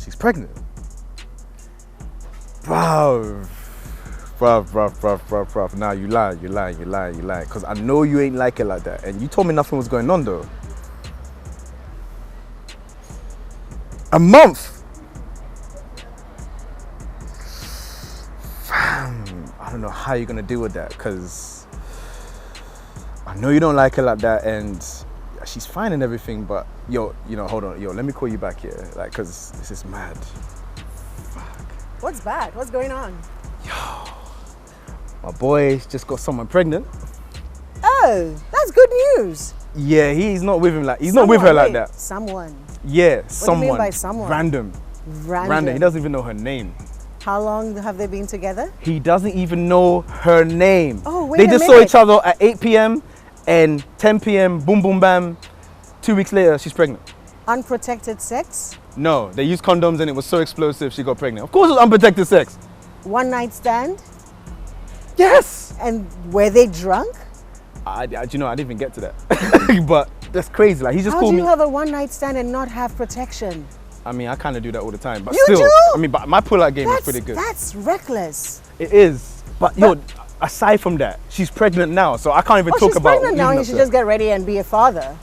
she's pregnant. Bruv. Nah, you lie. Because I know you ain't like it like that. And you told me nothing was going on though. A month. Fam, I don't know how you're gonna deal with that, because I know you don't like her like that, and she's fine and everything, but yo, hold on, let me call you back here, like, because this is mad. Fuck. What's bad? What's going on? Yo, my boy's just got someone pregnant. Oh, that's good news. Yeah, he's not with him not with her like that. Someone. Yeah, someone. What do you mean by someone? Random. He doesn't even know her name. How long have they been together? He doesn't even know her name. Oh, wait They a just minute. saw each other at 8 p.m. and 10 p.m. Boom, boom, bam. 2 weeks later, she's pregnant. Unprotected sex? No, they used condoms and it was so explosive she got pregnant. Of course it was unprotected sex. One night stand? Yes. And were they drunk? I didn't even get to that. But that's crazy. Like, he just called me. How do you have a one night stand and not have protection? I mean, I kind of do that all the time, but You still. do? I mean, but my pull-out game is pretty good. That's reckless. It is. But yo, aside from that, she's pregnant now, so I can't even talk about. She's pregnant now. He should just get ready and be a father.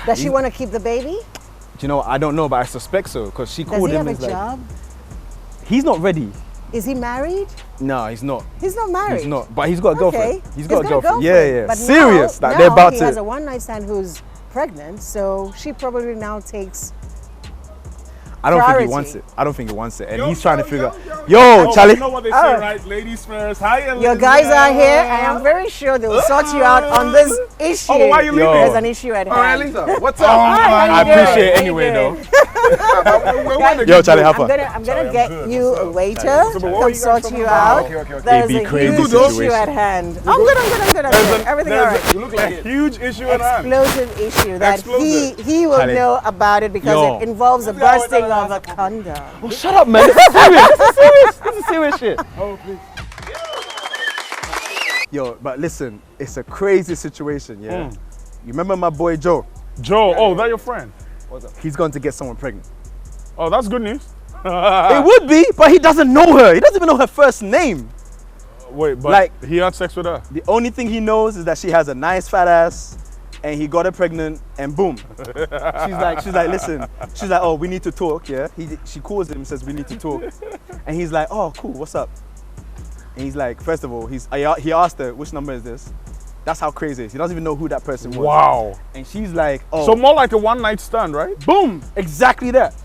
Does she want to keep the baby? Do you know what? I don't know, but I suspect so, because she called him. Does he have a job? He's not ready. Is he married? No, he's not. He's not married. He's not, but he's got a girlfriend. Okay. He's got a girlfriend. Yeah. But Serious. Now, like, they're about he to. has a one night stand who's pregnant, so she probably now takes. I don't priority. think he wants it. I don't think he wants it, and he's trying to figure out. Yo, Charlie. You know what they say, right? Ladies first. Hi, Your guys are here. I am very sure they will sort you out on this issue. Oh, why are you leaving? There's an issue at hand. Lisa, what's up? Hi, how I you doing? appreciate it How anyway, you though. doing? Yo, Charlie, have I'm fun. gonna get you a waiter to come sort you out. Okay. There's It'd be a crazy huge situation. issue at hand. I'm good. Everything all right. You look like a huge issue at hand. Explosive issue that Explosive. he will Charlie. know about it because Yo. it involves the bursting of a condom. Oh, shut up, man. This is serious. This is serious shit. Oh, please. Yo, but listen, it's a crazy situation, yeah? You remember my boy Joe? Joe, oh, that your friend? He's going to get someone pregnant. Oh, that's good news. It would be, but he doesn't know her. He doesn't even know her first name. Wait, but Like- he had sex with her. The only thing he knows is that she has a nice fat ass, and he got her pregnant, and boom. She's like, listen. She's like, oh, we need to talk, yeah? She calls him, says, we need to talk. And he's like, oh, cool, what's up? And he's like, first of all, he asked her, which number is this? That's how crazy it is. He doesn't even know who that person was. Wow. And she's like, oh. So more like a one night stand, right? Boom, exactly that.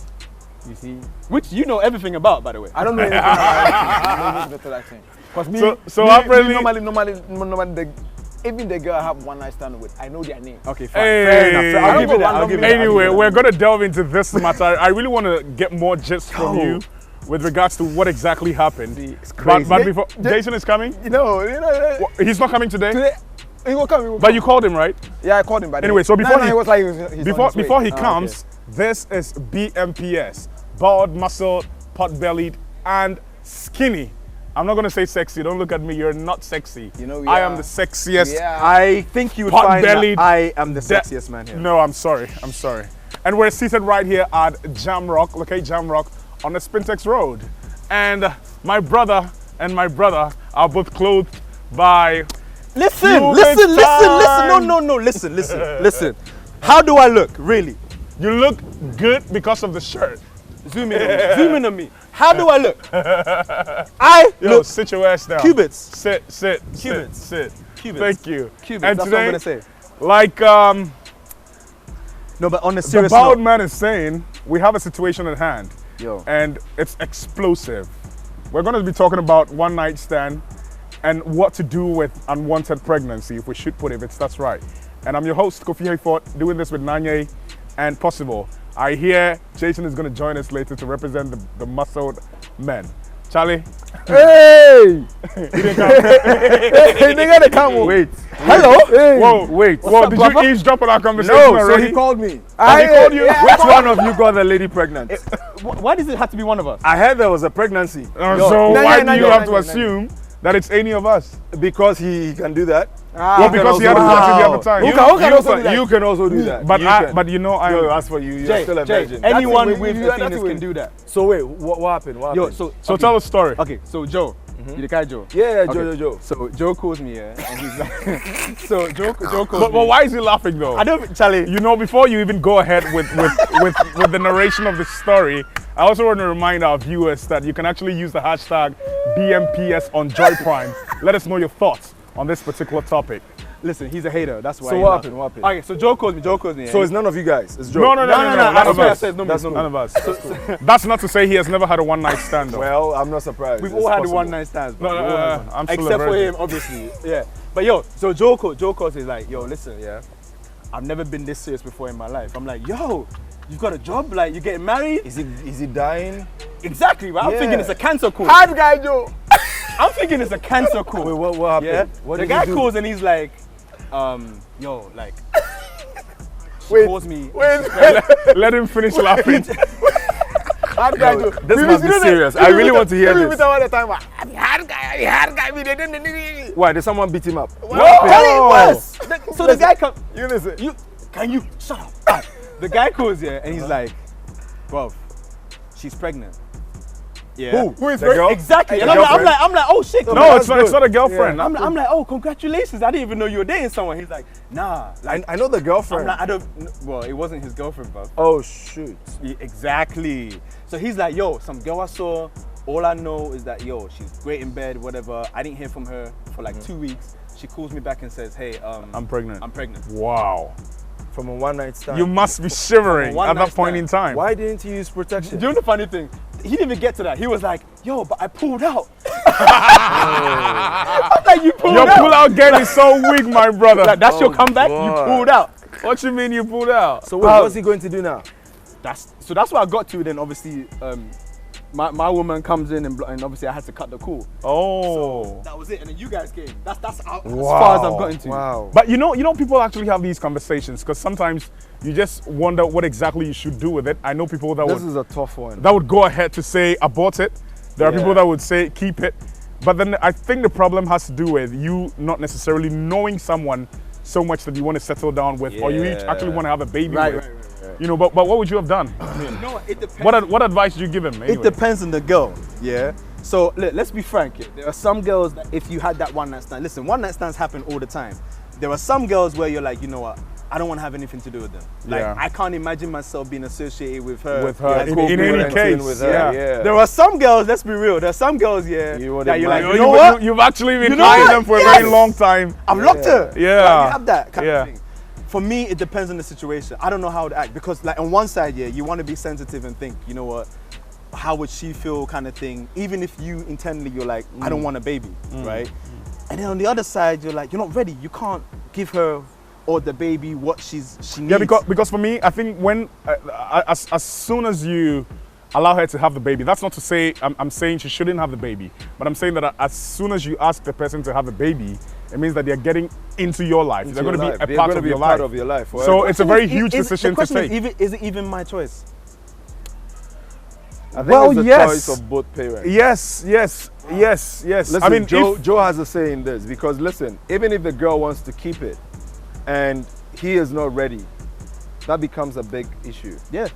You see? Which you know everything about, by the way. I don't know anything about that thing. Because me, So me, apparently- normally, even the girl I have one night stand with, I know their name. Okay, fine. Hey. Fair enough. I'll give you that. I'll give you that. Anyway, we're going to delve into this matter. I really want to get more gist from Yo. you with regards to what exactly happened. It's crazy. But before, Jason is coming? He's not coming today? Today, he will come. He will But come. you called him, right? Yeah, I called him. But Anyway, so before he was like, he's on his way. Before he comes, this is BMPS. Bald, muscled, pot-bellied, and skinny. I'm not gonna say sexy. Don't look at me. You're not sexy. You know, I am the sexiest. Yeah. I think you would find that Pot-bellied. I am the sexiest man here. No, I'm sorry. And we're seated right here at Jamrock, on the Spintex Road. And my brother and my brother are both clothed by. Listen. No, Listen. How do I look, really? You look good because of the shirt. Zoom in on me. How do I look? I Yo, look sit your ass down. cubits. Sit. Cubits. Sit. Cubits. Thank you. Cubits. And That's today, what I'm gonna say. like No, but on a the serious bald note, man is saying, we have a situation at hand. Yo. And it's explosive. We're going to be talking about one night stand and what to do with unwanted pregnancy, if we should put it, if that's right. And I'm your host, Kofi Hayford, doing this with Nanye and Possible. I hear Jason is going to join us later to represent the muscled men. Charlie? Hey! He didn't come. Hey, nigga, they come. wait. Hello? Hey. Whoa, wait. Whoa, up, did Papa? you eavesdrop on our conversation No, so already? he called me. He called you? Which one of you got the lady pregnant? Why does it have to be one of us? I heard there was a pregnancy. So No, why no, do you no, have no, to no, assume that it's any of us? Because he can do that. Well, because he had sex with the other time. You can also do that. You can also do that. But you know, as for you, you're still a virgin. Anyone with a penis can do that. So wait, what happened? What happened? So tell a story. Okay, so Joe, you the guy Joe. Yeah, Okay. Joe. So Joe calls me, and he's like, so Joe calls But me. why is he laughing though? I don't, Charlie. You know, before you even go ahead with the narration of the story, I also want to remind our viewers that you can actually use the hashtag BMPS on Joy Prime. Let us know your thoughts on this particular topic. Listen, he's a hater. That's why. So what happened? What happened? Okay, so Joe calls me. So it's none of you guys. It's Joe. No. No, None of I us. said no. That's None of us. That's not to say he has never had a one-night stand though. Well, I'm not surprised. We've It's all had possible. one night stands. No, I'm still except a for virgin. him, obviously. Yeah. But yo, so Joe calls. He's like, yo, listen, yeah, I've never been this serious before in my life. I'm like, yo, you got a job? Like, you getting married? Is he dying? Exactly. Right? I'm Yeah. thinking it's a cancer call. Hard guy, Joe. I'm thinking it's a cancer call. Wait, what Yeah. happened? What The did guy he do? calls and he's like, yo, like, she Wait, calls me. Let him finish laughing. Hard guy, Joe. This must be serious. I really want to hear this. All the time. I'm hard guy. Why? Did someone beat him up? So the guy comes. You listen. Can you shut up? Ah. The guy calls here and he's like, bro, she's pregnant. Yeah. Who is the girl? Exactly. And The I'm like, oh shit. No, it's not a girlfriend. I'm like, oh, congratulations. I didn't even know you were dating someone. He's like, nah. Like, I know the I'm girlfriend. like, I don't. Well, it wasn't his girlfriend, bro. Oh shoot. Yeah, exactly. So he's like, yo, some girl I saw. All I know is that, yo, she's great in bed, whatever. I didn't hear from her for like 2 weeks. She calls me back and says, hey, I'm pregnant. I'm pregnant. Wow. From a one-night stand. You must be shivering One at that night point stand. in time. Why didn't you use protection? Do you know the funny thing? He didn't even get to that. He was like, yo, but I pulled out. I'm like, you pulled Your out? pull-out game is so weak, my brother. Like, that's your comeback? God. You pulled out. What you mean you pulled out? So what's he going to do now? That's what I got to. Then obviously, my woman comes in and obviously I had to cut the call. Oh. That was it. And then you guys came. That's as far as I've gotten to. Wow. But you know, people actually have these conversations because sometimes you just wonder what exactly you should do with it. I know people that This is a tough one. would go ahead to say abort it. There are people that would say keep it. But then I think the problem has to do with you not necessarily knowing someone so much that you want to settle down with, or you each actually want to have a baby with. Right. You know, but what would you have done? No, it depends. What advice do you give him? Anyway? It depends on the girl, yeah. So let's be frank. Yeah. There are some girls that if you had that one night stand, listen, one night stands happen all the time. There are some girls where you're like, you know what, I don't want to have anything to do with them. Like I can't imagine myself being associated with her. in any case. With her, yeah. There are some girls. Let's be real. There are some girls, that you're like, You you know what? You've actually been You know eyeing what? them for a Yes. very long time. I've locked her. Yeah. Like, you have that kind Yeah. of thing. For me, it depends on the situation. I don't know how to act because, like, on one side, you want to be sensitive and think, you know what, how would she feel, kind of thing. Even if you internally, you're like, I don't want a baby, right? And then on the other side, you're like, you're not ready. You can't give her or the baby what she needs. Yeah, because for me, I think when as soon as you allow her to have the baby, that's not to say I'm saying she shouldn't have the baby, but I'm saying that as soon as you ask the person to have the baby, it means that they're getting into your life. They're going to be a part of your life. So it's a very huge decision to take. Is it even my choice? I think it's the choice of both parents. Yes. Listen, I mean, Joe has a say in this because listen, even if the girl wants to keep it and he is not ready, that becomes a big issue. Yeah.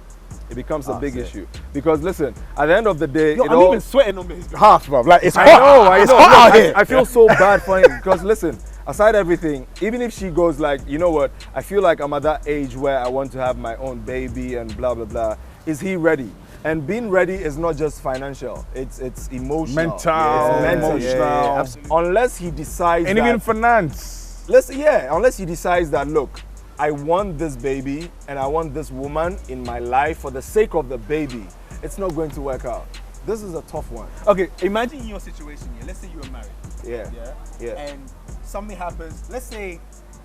It becomes a big issue because listen, at the end of the day, Yo, I'm even sweating on this. hot, bro. Like it's I know. It's hot out here. I feel so bad for him because listen, aside everything, even if she goes like, you know what, I feel like I'm at that age where I want to have my own baby and blah blah blah. Is he ready? And being ready is not just financial; it's emotional, mental, emotional. Yeah, unless he decides, and even finance. Unless he decides that look, I want this baby and I want this woman in my life for the sake of the baby, it's not going to work out. This is a tough one. Okay, imagine your situation here. Let's say you were married. Yeah. And something happens. Let's say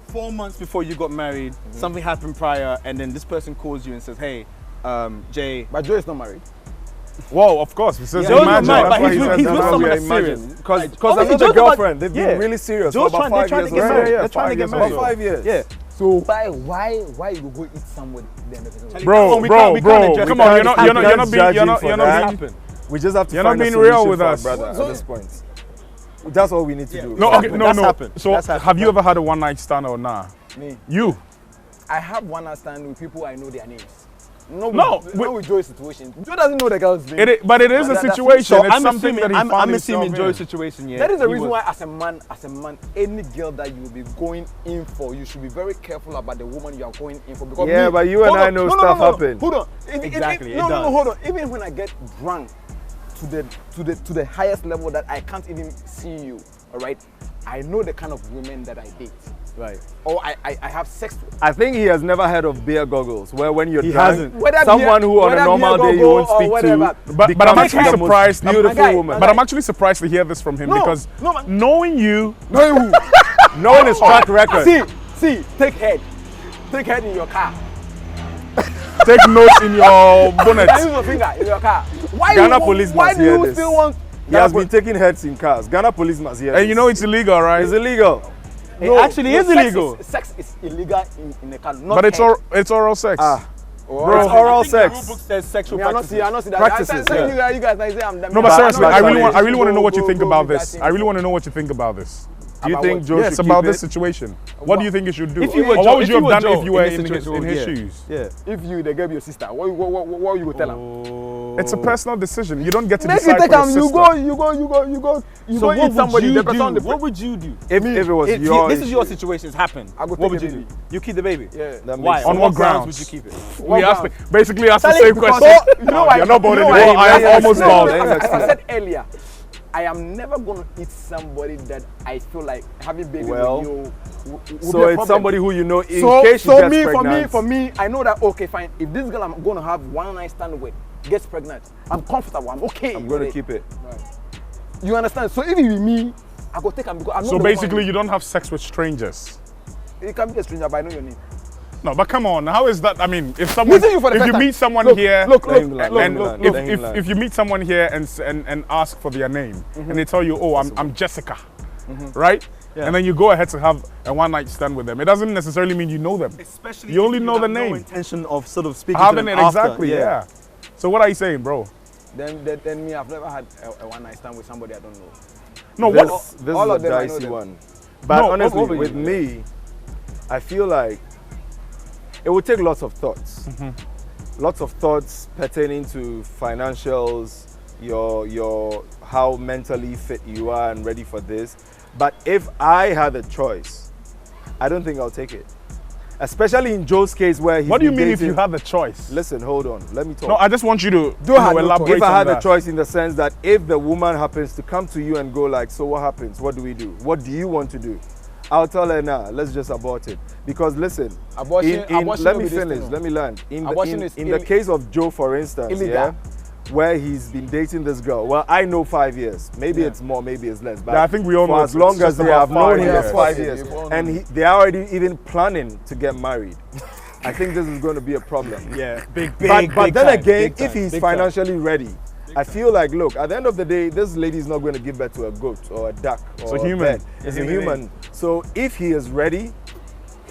4 months before you got married, something happened prior, and then this person calls you and says, "Hey, Jay." But Joe is not married. Whoa, of course. Because Joe's not married, but he's with someone that's serious. Because I know the girlfriend, they've been really serious for about 5 years. They're trying to get married. About 5 years. Yeah. So why you go eat somebody then? Bro, come on, you're not being We just have to you're find not being a real solution with for our us. brother at this point. That's all we need to do. No, okay, no, That's no. happened. So, That's happened. have you ever had a one night stand or nah? Me. You? I have one night stand with people I know their names. No, No, not with Joe's situation. Joe doesn't know the girl's name. But it is a That's- situation. So it's I'm something assuming, that he I'm found assuming himself Joe's in. situation. Yeah, That is the he reason was- why, as a man, any girl that you will be going in for, you should be very careful about the woman you are going in for. Because Yeah, but you and hold I on, know no, no, stuff no, no, happen. Hold on. Exactly, it No, does. hold on. Even when I get drunk to the highest level that I can't even see you, all right? I know the kind of women that I date. Right. Or I have sex with. I think he has never heard of beer goggles, where when you're He drunk, hasn't. Whether someone who on a whether normal beer day you goggle won't or speak whatever. to, But I'm becomes actually the most surprised. beautiful My guy, woman. But I'm actually surprised to hear this from him No, because no, but- knowing you, No, Knowing his track record. see, take head in your car. take notes in your bonnet. Can use your finger in your car. Why Ghana you, police why must do hear you this. still want? He has been taking heads in cars. Ghana police must hear And this. you know it's illegal, right? It's illegal. It actually is illegal. Sex is illegal in the car. Not But it's head. it's oral sex. Bro, it's oral I think the rule sex. book says sexual Me, I not practices. see that. Practices, I say yeah. you guys say I'm. No, but seriously, But- I really want Go, to know what you go, think go, about do that this. thing. I really want to know what you think about this. Do you About think what? Joe Yes, should about keep this it? situation. What do you think you should do? If you were Or Joe- what would if you you have were done Joe if you were in in this his situation, shoes? Yeah. If you the girl be your sister, what you go tell him? It's a personal decision. You don't get to Make decide it take for your him. sister. You go So eat what somebody. would The you person on do? the What would you do? If it was If your this is your issue. situation, it's happened. I go What take would the you do? baby. You keep the baby. Yeah. That Why? makes On sense. what grounds grounds? would you keep it? We asked, basically asked the Charlie, same because- question. You know why? You're not bothered you know anymore. why? I am almost No, bald. As I said earlier, I am never gonna eat somebody that I feel like having baby Well, with you. Will So be a it's problem. somebody who you know in So, case she so gets me, pregnant. for me, I know that okay, fine. If this girl I'm gonna have one night stand with gets pregnant, I'm comfortable. I'm okay. I'm going with to keep it. You understand? So if it be me, I go take him because I know So the basically, woman. you don't have sex with strangers. You can be a stranger, but I know your name. No, but come on, how is that? I mean, if someone, Meeting you for the if first you time. meet someone Look, here, look, Let him land, let and him land, if, let him land. if you meet someone here and ask for their name, and they tell you, oh, I'm Jessica, right? And then you go ahead to have a one night stand with them. It doesn't necessarily mean you know them. Especially You if only know the have name. No intention of sort of speaking to Having them it after. exactly, yeah. So what are you saying, bro? Then me, I've never had a one night stand with somebody I don't know. No, This, what? this all is of a them, I know dicey them. one. But No, honestly, what were with you? me, I feel like it would take lots of thoughts. Lots of thoughts pertaining to financials, your how mentally fit you are and ready for this. But if I had a choice, I don't think I'll take it. Especially in Joe's case where he's What do you been mean if dating- you have the choice? Listen, hold on. Let me talk. No, I just want you to have no elaborate If I on had that. a choice in the sense that if the woman happens to come to you and go like, so what happens? What do we do? What do you want to do? I'll tell her, nah, let's just abort it. Because listen, Abortion let will me be this finish, thing, let me land. Abortion is In the case of Joe, for instance, illegal. yeah, where he's been dating this girl, well, I know 5 years. Maybe it's more, maybe it's less. But Yeah, I think we all for know as it's long just as they about have known 5 him, years. it's 5 Yeah, years. you've all And they're already even planning to get married. I think this is going to be a problem. Yeah, big, But then time, again, big time, if he's big time. financially ready, I feel like, look, at the end of the day, this lady is not going to give birth to a goat or a duck or a human. bird. It's a human. So if he is ready,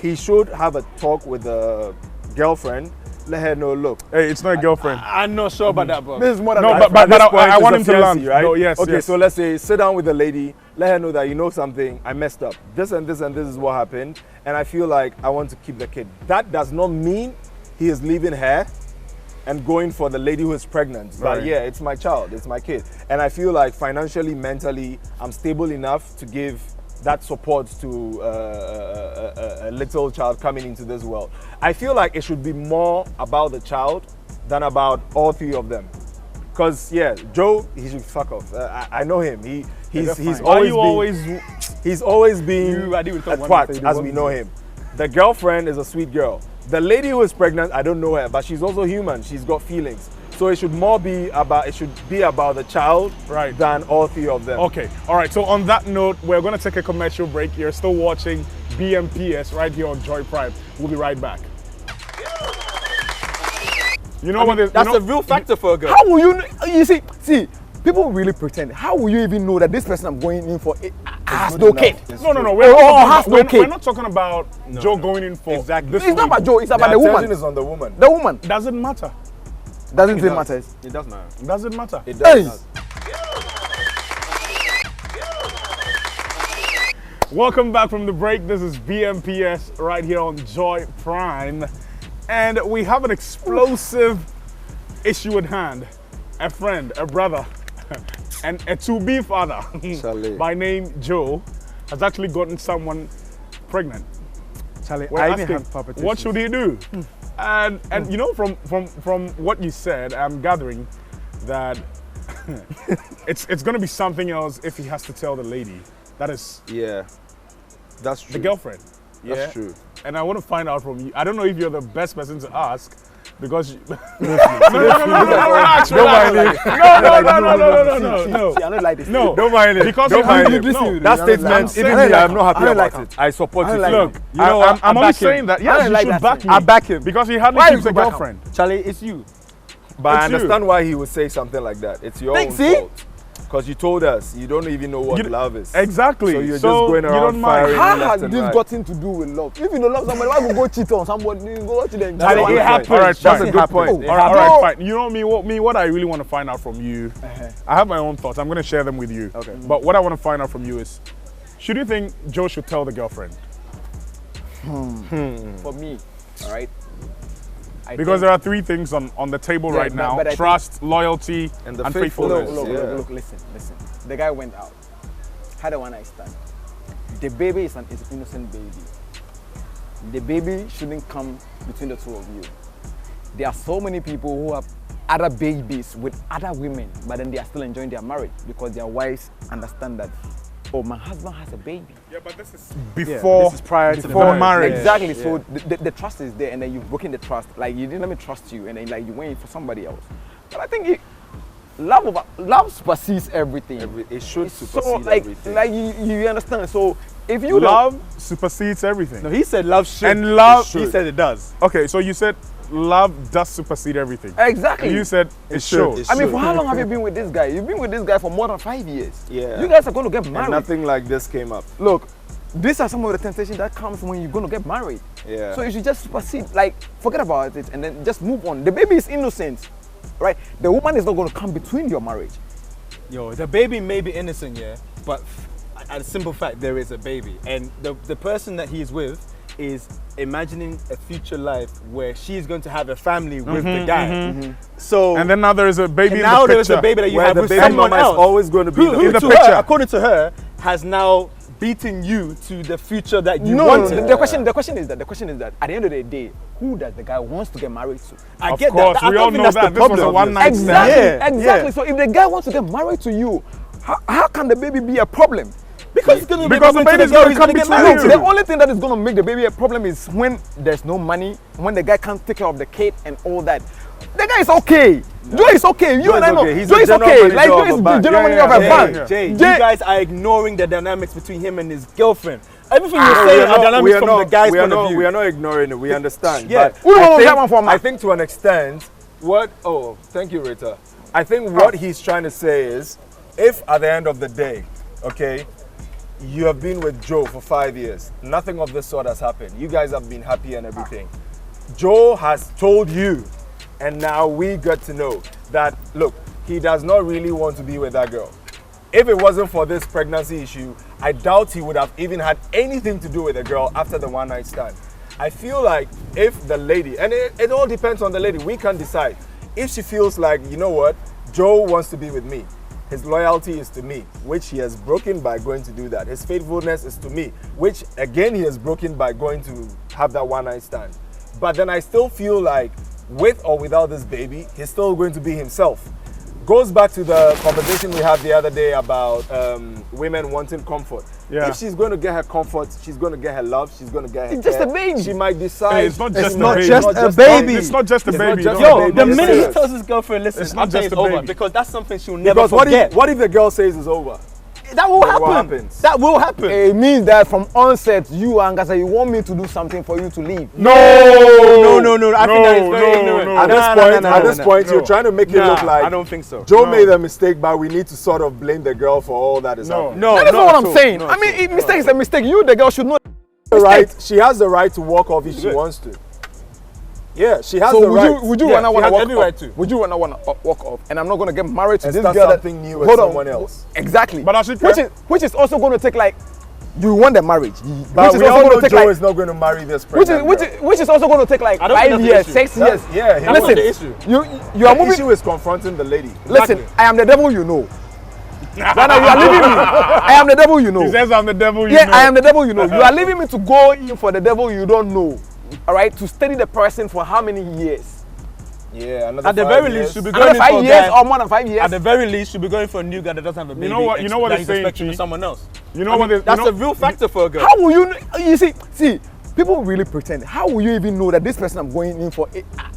he should have a talk with the girlfriend. Let her know, look, Hey, it's not a girlfriend. I'm not sure about that, bro. This is more than No, that. but at this I point, want it's him a to land. fiancé, right? No, yes, Okay, yes. so let's say sit down with the lady, let her know that you know something, I messed up. This and this and this is what happened, and I feel like I want to keep the kid. That does not mean he is leaving her and going for the lady who is pregnant. But Right. yeah, it's my child, it's my kid. And I feel like financially, mentally, I'm stable enough to give that support to a little child coming into this world. I feel like it should be more about the child than about all three of them. Because yeah, Joe, he should fuck off. I know him. He's Why always you been, always? he's always been You, I didn't a talk one twat thing, as one we thing. know him. The girlfriend is a sweet girl. The lady who is pregnant, I don't know her, but she's also human. She's got feelings. So it should be about the child Right. than all three of them. Okay, all right. So on that note, we're going to take a commercial break. You're still watching BMPS right here on Joy Prime. We'll be right back. You know what? That's a real factor for a girl. How will you know? You see, people really pretend. How will you even know that this person I'm going in for has no kid? No. We're not talking about Joe going in for Exactly. this It's not one. about Joe. It's The about the attention woman. is on the woman. The woman Doesn't matter. doesn't it matter. It does matter. Doesn't matter. It does. Hey. Welcome back from the break. This is BMPS right here on Joy Prime. And we have an explosive issue at hand. A friend, a brother, and a to-be father by name Joe has actually gotten someone pregnant. Charlie, We're I even asking, have palpitations. what should he do? And you know, from what you said, I'm gathering that it's going to be something else if he has to tell the lady. That is that's true. the girlfriend. That's true. And I want to find out from you. I don't know if you're the best person to ask because no. See, I don't like this. No, Don't mind it. because Don't you have mind to- it. no. That statement, even me, I'm not happy about it. I support you. Look, You know what? I'm I only back him. saying that. I Yes, don't you like should that back thing. me. I back him. Because he hardly Why keeps you a back him? girlfriend. Charlie, it's you. But I It's you. understand why he would say something like that. It's your own See? fault. Because you told us you don't even know what You- love is. Exactly. So you're just going you around don't mind. firing. How left has and this right. got to do with love? If you don't love somebody, why go cheat on somebody? You go to them. Charlie, it happens. All right, That's fine. a good point. All right, fine. You know what I really want to find out from you. I have my own thoughts. I'm going to share them with you. Okay. But what I want to find out from you is, should you think Joe should tell the girlfriend? For me, all right. Because there are three things on the table Yeah, right but- now: but I think- trust, loyalty, And the and faithfulness. faithfulness. Look, listen. The guy went out, had a one-night stand. The baby is an innocent baby. The baby shouldn't come between the two of you. There are so many people who have other babies with other women, but then they are still enjoying their marriage because their wives understand that, oh, my husband has a baby. Yeah, but this is before This is prior to the before marriage. Exactly. So the trust is there, and then you've broken the trust. Like, you didn't let me trust you, and then like you went for somebody else. But I think love supersedes everything. It should So supersede like everything. you understand. So if you Love supersedes everything. No, he said love should. And love- He said it does. Okay, so you said love does supersede everything. exactly. And you said it should. It I mean, should. for how long have you been with this guy? You've been with this guy for more than 5 years. Yeah. You guys are going to get And married. nothing like this came up. Look, these are some of the temptations that comes when you're going to get married. Yeah. So you should just supersede, like, forget about it and then just move on. The baby is innocent, right? The woman is not going to come between your marriage. Yo, the baby may be innocent, yeah, but at a simple fact, there is a baby. And the person that he's with is imagining a future life where she's going to have a family with the guy. So And then now there is a baby and in now the there is picture. a baby that you Where have the with baby someone mama is else. always going to be who in the to picture. her, according to her, has now beaten you to the future that you No, wanted. the question is that at the end of the day, who does the guy wants to get married to? I Of get course, that. I we don't all think know that's that. the This was a problem. one-night stand. Exactly, Yeah, exactly. yeah. So if the guy wants to get married to you, how can the baby be a problem? Because it's gonna Because the baby's girl gonna he's come get between married you. to. The only thing that is going to make the baby a problem is when there's no money, when the guy can't take care of the kid and all that. The guy is okay. Joe is okay. You Joe and is I know. okay. He's Joe a is general okay. manager Like Joe of is a the bank. general Yeah, manager of a yeah, bank. Jay, you Jay- guys are ignoring the dynamics between him and his girlfriend. Everything you're We saying are are not- dynamics we are from not- the guy's we are point of not- view. We are not ignoring it. We understand. Yeah. But Who don't I want think- that one for, man? I think to an extent, thank you, Rita. I think what he's trying to say is, if at the end of the day, okay, you have been with Joe for 5 years, nothing of this sort has happened. You guys have been happy and everything. Joe has told you, and now we got to know that, look, he does not really want to be with that girl. If it wasn't for this pregnancy issue, I doubt he would have even had anything to do with the girl after the one night stand. I feel like if the lady, and it all depends on the lady, we can decide. If she feels like, you know what, Joe wants to be with me, his loyalty is to me, which he has broken by going to do that. His faithfulness is to me, which again he has broken by going to have that one night stand. But then I still feel like with or without this baby, he's still going to be himself. Goes back to the conversation we had the other day about women wanting comfort. Yeah. If she's going to get her comfort, she's going to get her love, she's going to get her It's just care. a baby. She might decide. Hey, it's not just not a baby. just It's not a just baby. It's not just a It's not baby. just no. a Yo, baby. the Yes, minute it he is. tells his girlfriend, listen, It's not I'm saying just it's a over, baby. because that's something she'll never Because forget. what if the girl says it's over? That will Then happen. what happens? That will happen. It means that from onset, you Angasa, you want me to do something for you to leave. No, No. I think that is very ignorant. no. At this Nah, point, nah, at nah, this nah, point, no. you're trying to make it Nah, look like I don't think so. Joe No. made a mistake, but we need to sort of blame the girl for all that is No. happening. No, That is not what I'm at all. saying. Not I at mean, all. if mistake is a mistake. You, the girl, should know. She has the right to walk off if she wants to. Yeah, she has So the would right. you would you Yeah, wanna she has walk every off? right to. Would you wanna walk off? And I'm not gonna get married to And this start girl. something new with Hold on. someone else. Exactly. But I should which is also going to take like you want the marriage, But which is we all also know going to take Joe like, is not going to marry this which pregnant is girl. which is also going to take like I don't think 5 that's the years, issue. 6 years. Yeah, That's not the issue. You are the moving. issue is confronting the lady. Listen, I am the devil you know. Ghana, you are leaving me. I am the devil you know. He says I'm the devil. You Yeah, know. I am the devil you know. You are leaving me to go in for the devil you don't know. All right, to study the person for how many years? Yeah, another At the 5 very years. least, you'll be going Another in for 5 a years guy. or more than 5 years? At the very least, you'll be going for a new guy that doesn't have a baby. You know what that they're he's saying, expecting Chi? with someone else. You know I what? mean, that's you a know, real factor for a girl. How will you? You see, people really pretend. How will you even know that this person I'm going in for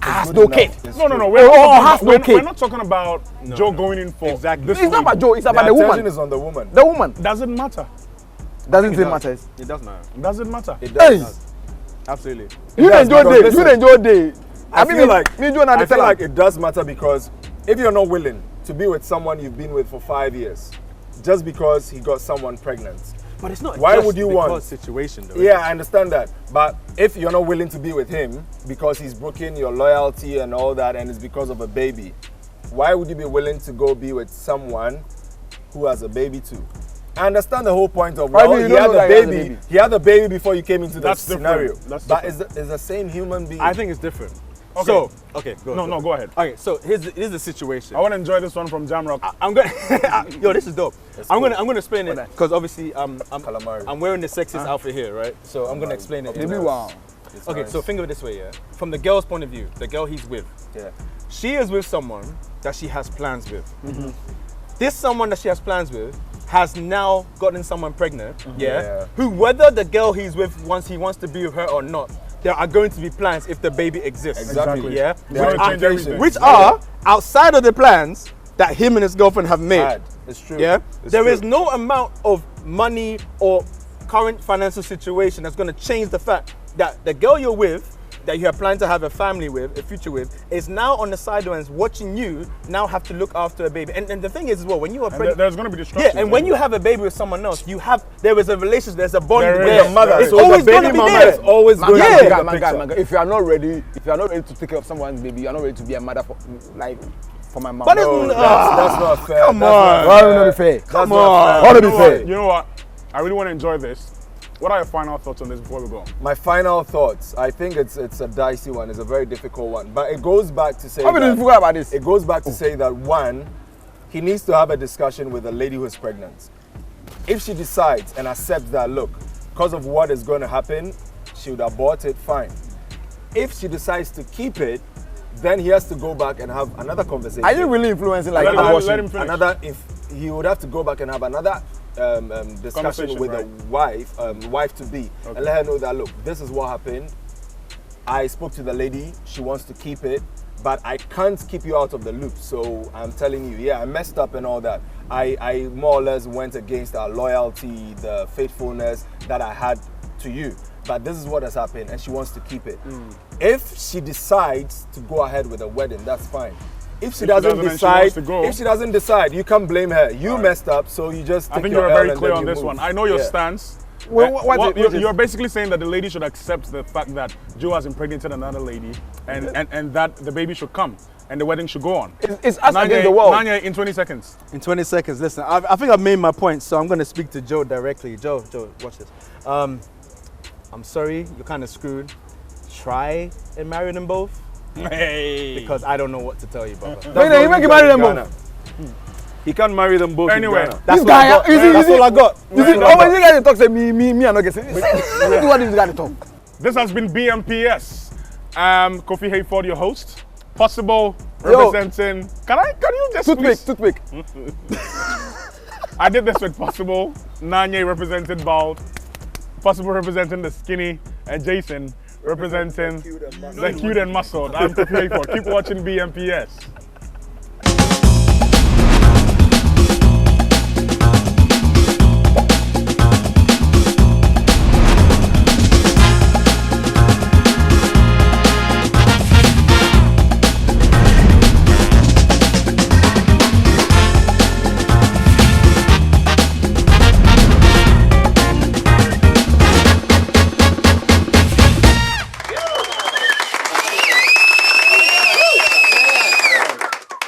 has good no enough. kid? It's No, no, true. no. Oh, We're not, talking has about, no kid. we're not talking about Joe going in for Exactly. this It's not about lady. Joe. It's The about the attention woman. is on the woman. The woman Doesn't matter. doesn't it matter. It does matter. Doesn't matter. It Hey, does. Absolutely. you does, enjoy because day. listen, You enjoy day. I feel like me, Joe, and I feel Adesanya. like it does matter because if you're not willing to be with someone you've been with for 5 years, just because he got someone pregnant, But it's not Why just would you because want- situation though. yeah, I understand that. But if you're not willing to be with him because he's broken your loyalty and all that, and it's because of a baby, why would you be willing to go be with someone who has a baby too? I understand the whole point of, Why well, do you he not had know the that he has a baby. baby? He had the baby before you came into the That's different. scenario. That's but different. it's the same human being. I think it's different. Okay. So, okay, go. No, go ahead. Okay, so here's the situation. I want to enjoy this one from Jamrock. I'm gonna, yo, this is dope. I'm cool. gonna explain it because obviously Calamari. I'm wearing the sexiest outfit here, right? So I'm gonna explain it. Maybe wow. It's Okay, nice. so think of it this way, yeah. From the girl's point of view, the girl he's with, Yeah. she is with someone that she has plans with. This someone that she has plans with has now gotten someone pregnant, Yeah. who, whether the girl he's with he wants to be with her or not, there are going to be plans if the baby exists. Exactly. Yeah. It's going to change everything. Which are outside of the plans that him and his girlfriend have made. Bad. It's true. Yeah. It's There true. is no amount of money or current financial situation that's going to change the fact that the girl you're with, that you have planned to have a family with, a future with, is now on the sidelines watching you now have to look after a baby. And the thing is as well, when you are And pregnant, there's going to be destruction. yeah, and when you have a baby with someone else, there is a relationship, there's a bond There with is. the mother. There It's is. So always the going baby to be mama there. is always Man, going Yeah. to be man, the man, picture. man, if you are not ready to take care of someone's baby, you are not ready to be a mother for my mom. But it's No, not. that's not fair. Come That's not on. Why fair. would not be fair? That's Come not on. fair. Why would you not know be what? fair? You know what? I really want to enjoy this. What are your final thoughts on this before we go? My final thoughts. I think it's a dicey one. It's a very difficult one. But it goes back to say How many that, people about this? it goes back to say that one, he needs to have a discussion with the lady who is pregnant. If she decides and accepts that, look, because of what is going to happen, she would abort it, fine. If she decides to keep it, then he has to go back and have another conversation. Are you really influencing like Let him- abortion? let him finish. If he would have to go back and have another discussion Conversation, with right. the wife to be, and let her know that, look, this is what happened. I spoke to the lady, she wants to keep it, but I can't keep you out of the loop. So I'm telling you, yeah, I messed up and all that. I more or less went against our loyalty, the faithfulness that I had to you. But this is what has happened, and she wants to keep it. If she decides to go ahead with a wedding, that's fine. If she doesn't doesn't and she decide, wants to go- if she doesn't decide, you can't blame her. You messed up, so you just I take think your you're L very and clear then on you this move. one. I know your Yeah. stance. Well, what is it? You're basically saying that the lady should accept the fact that Joe has impregnated another lady and that the baby should come and the wedding should go on. It's us against the world. Nanya, in 20 seconds. In 20 seconds, listen, I think I've made my point, so I'm going to speak to Joe directly. Joe, watch this. I'm sorry, you're kind of screwed. Try and marry them both, Hey. because I don't know what to tell you, brother. Wait, you make him marry them Ghana. both. He can't marry them both. Anyway. in Ghana. That's This all I guy, got. That's all I got. You see, always you guys talk say me, I not get it. Let me do what this guy talk. This has been BMPS. Kofi Hayford, your host. Possible Yo. representing. Can you just Toothpick. I did this with Possible. Nanye represented Bald. Possible representing the skinny. And Jason representing the cute and muscled. I'm Kofi Hayford. Keep watching BMPS.